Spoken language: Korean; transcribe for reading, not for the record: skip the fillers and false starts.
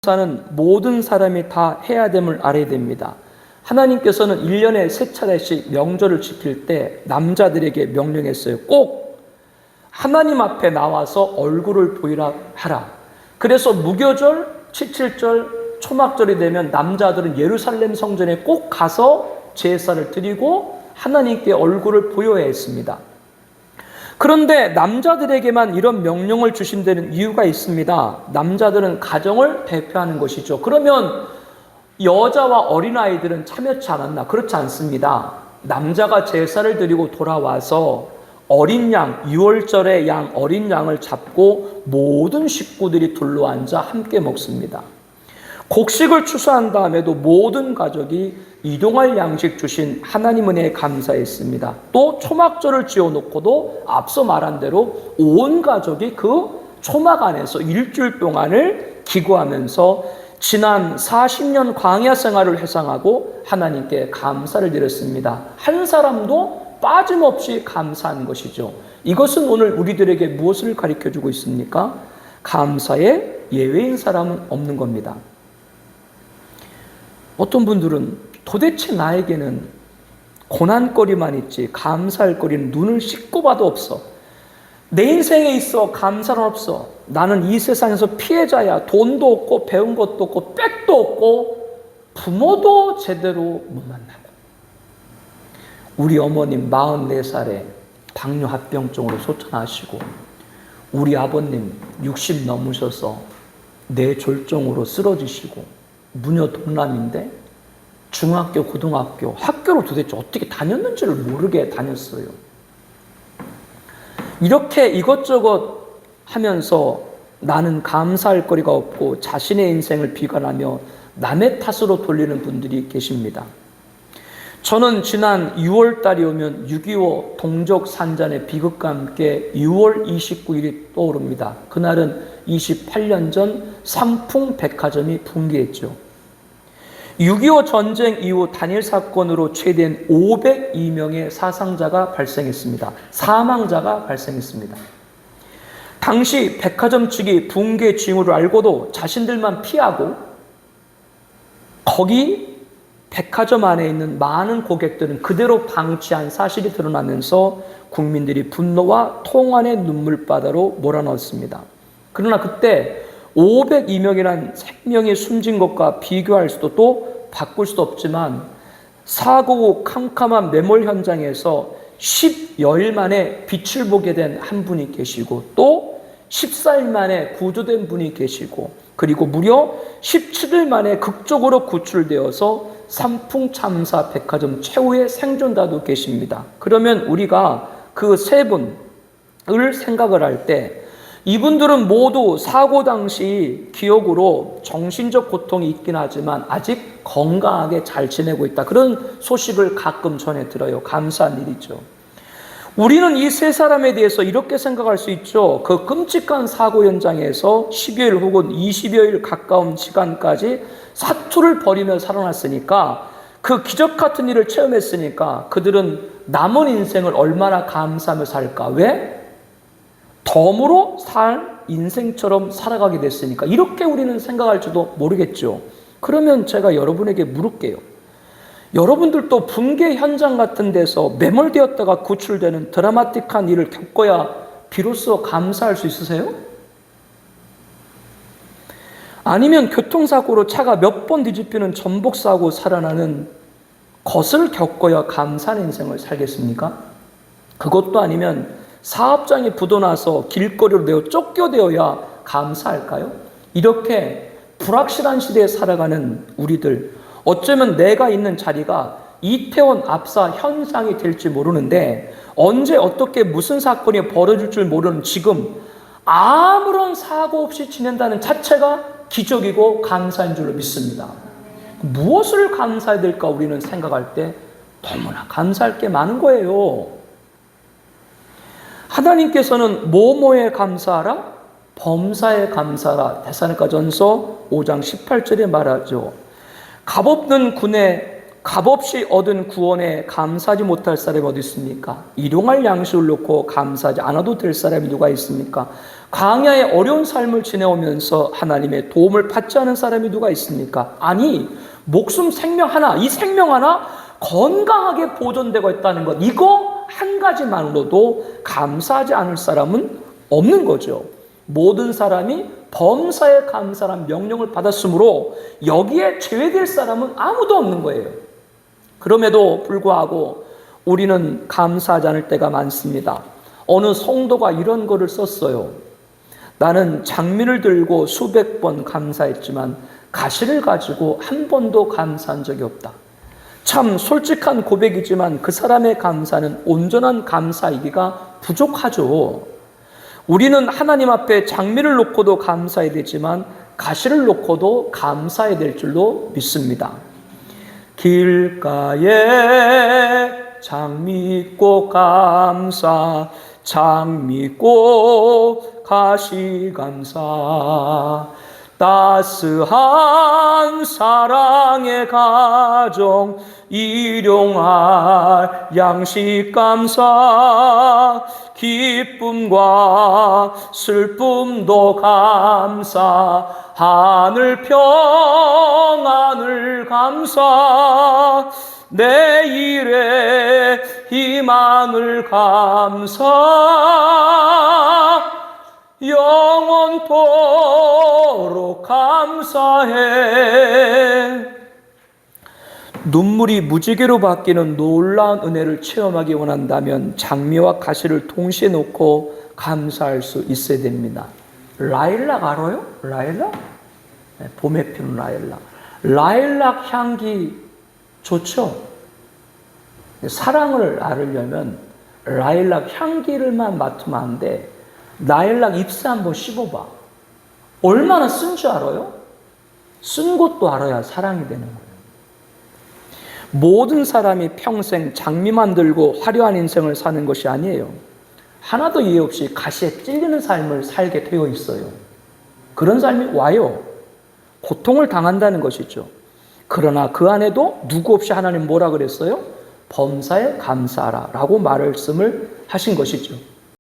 감사는 모든 사람이 다 해야 됨을 알아야 됩니다. 하나님께서는 1년에 3차례씩 명절을 지킬 때 남자들에게 명령했어요. 꼭 하나님 앞에 나와서 얼굴을 보이라 하라. 그래서 무교절, 칠칠절, 초막절이 되면 남자들은 예루살렘 성전에 꼭 가서 제사를 드리고 하나님께 얼굴을 보여야 했습니다. 그런데 남자들에게만 이런 명령을 주신 데는 이유가 있습니다. 남자들은 가정을 대표하는 것이죠. 그러면 여자와 어린아이들은 참여치 않았나? 그렇지 않습니다. 남자가 제사를 드리고 돌아와서 어린 양, 6월절에 양 어린 양을 잡고 모든 식구들이 둘러앉아 함께 먹습니다. 곡식을 추수한 다음에도 모든 가족이 이동할 양식 주신 하나님 은혜에 감사했습니다. 또 초막절을 지어놓고도 앞서 말한 대로 온 가족이 그 초막 안에서 일주일 동안을 기구하면서 지난 40년 광야 생활을 회상하고 하나님께 감사를 드렸습니다. 한 사람도 빠짐없이 감사한 것이죠. 이것은 오늘 우리들에게 무엇을 가르쳐주고 있습니까? 감사에 예외인 사람은 없는 겁니다. 어떤 분들은 도대체 나에게는 고난거리만 있지 감사할 거리는 눈을 씻고 봐도 없어. 내 인생에 있어 감사는 없어. 나는 이 세상에서 피해자야. 돈도 없고 배운 것도 없고 백도 없고 부모도 제대로 못 만나고. 우리 어머님 44살에 당뇨합병증으로 소천하시고 우리 아버님 60 넘으셔서 뇌졸중으로 쓰러지시고 무녀 동남인데 중학교, 고등학교, 학교를 도대체 어떻게 다녔는지를 모르게 다녔어요. 이렇게 이것저것 하면서 나는 감사할 거리가 없고 자신의 인생을 비관하며 남의 탓으로 돌리는 분들이 계십니다. 저는 지난 6월 달이 오면 6.25 동족 산잔의 비극과 함께 6월 29일이 떠오릅니다. 그날은 28년 전 삼풍 백화점이 붕괴했죠. 6.25 전쟁 이후 단일 사건으로 최대한 502명의 사상자가 발생했습니다. 사망자가 발생했습니다. 당시 백화점 측이 붕괴 징후를 알고도 자신들만 피하고 거기 백화점 안에 있는 많은 고객들은 그대로 방치한 사실이 드러나면서 국민들이 분노와 통안의 눈물바다로 몰아넣었습니다. 그러나 그때 502명이란 생명이 숨진 것과 비교할 수도 또 바꿀 수도 없지만 사고 후 캄캄한 매몰 현장에서 10여일 만에 빛을 보게 된 한 분이 계시고 또 14일 만에 구조된 분이 계시고 그리고 무려 17일 만에 극적으로 구출되어서 삼풍 참사 백화점 최후의 생존자도 계십니다. 그러면 우리가 그 세 분을 생각을 할 때 이분들은 모두 사고 당시 기억으로 정신적 고통이 있긴 하지만 아직 건강하게 잘 지내고 있다. 그런 소식을 가끔 전해 들어요. 감사한 일이죠. 우리는 이 세 사람에 대해서 이렇게 생각할 수 있죠. 그 끔찍한 사고 현장에서 10여일 혹은 20여일 가까운 시간까지 사투를 벌이며 살아났으니까 그 기적 같은 일을 체험했으니까 그들은 남은 인생을 얼마나 감사하며 살까? 왜? 덤으로 살 인생처럼 살아가게 됐으니까 이렇게 우리는 생각할지도 모르겠죠. 그러면 제가 여러분에게 물을게요. 여러분들도 붕괴 현장 같은 데서 매몰되었다가 구출되는 드라마틱한 일을 겪어야 비로소 감사할 수 있으세요? 아니면 교통사고로 차가 몇 번 뒤집히는 전복사고 살아나는 것을 겪어야 감사한 인생을 살겠습니까? 그것도 아니면 사업장이 부도나서 길거리로 내어 쫓겨되어야 감사할까요? 이렇게 불확실한 시대에 살아가는 우리들, 어쩌면 내가 있는 자리가 이태원 압사 현상이 될지 모르는데 언제 어떻게 무슨 사건이 벌어질 줄 모르는 지금 아무런 사고 없이 지낸다는 자체가 기적이고 감사인 줄로 믿습니다. 무엇을 감사해야 될까 우리는 생각할 때 너무나 감사할 게 많은 거예요. 하나님께서는 뭐뭐에 감사하라? 범사에 감사하라. 데살로니가전서 5장 18절에 말하죠. 값없는 군에 값없이 얻은 구원에 감사하지 못할 사람이 어디 있습니까? 일용할 양식을 놓고 감사하지 않아도 될 사람이 누가 있습니까? 광야의 어려운 삶을 지내오면서 하나님의 도움을 받지 않은 사람이 누가 있습니까? 아니, 목숨 생명 하나, 이 생명 하나 건강하게 보존되고 있다는 것, 이거 한 가지만으로도 감사하지 않을 사람은 없는 거죠. 모든 사람이 범사에 감사란 명령을 받았으므로 여기에 제외될 사람은 아무도 없는 거예요. 그럼에도 불구하고 우리는 감사하지 않을 때가 많습니다. 어느 성도가 이런 거를 썼어요. 나는 장미를 들고 수백 번 감사했지만 가시를 가지고 한 번도 감사한 적이 없다. 참 솔직한 고백이지만 그 사람의 감사는 온전한 감사이기가 부족하죠. 우리는 하나님 앞에 장미를 놓고도 감사해야 되지만 가시를 놓고도 감사해야 될 줄로 믿습니다. 길가에 장미꽃 감사, 장미꽃 가시 감사, 따스한 사랑의 가정 일용할 양식 감사, 기쁨과 슬픔도 감사, 하늘 평안을 감사, 내일의 희망을 감사, 영원토록 감사해. 눈물이 무지개로 바뀌는 놀라운 은혜를 체험하기 원한다면 장미와 가시를 동시에 놓고 감사할 수 있어야 됩니다. 라일락 알아요? 라일락? 네, 봄에 피는 라일락. 라일락 향기 좋죠? 사랑을 알으려면 라일락 향기를만 맡으면 안 돼. 라일락 잎새 한번 씹어봐. 얼마나 쓴 줄 알아요? 쓴 것도 알아야 사랑이 되는 거예요. 모든 사람이 평생 장미만 들고 화려한 인생을 사는 것이 아니에요. 하나도 이해 없이 가시에 찔리는 삶을 살게 되어 있어요. 그런 삶이 와요. 고통을 당한다는 것이죠. 그러나 그 안에도 누구 없이 하나님 뭐라 그랬어요? 범사에 감사하라 라고 말씀을 하신 것이죠.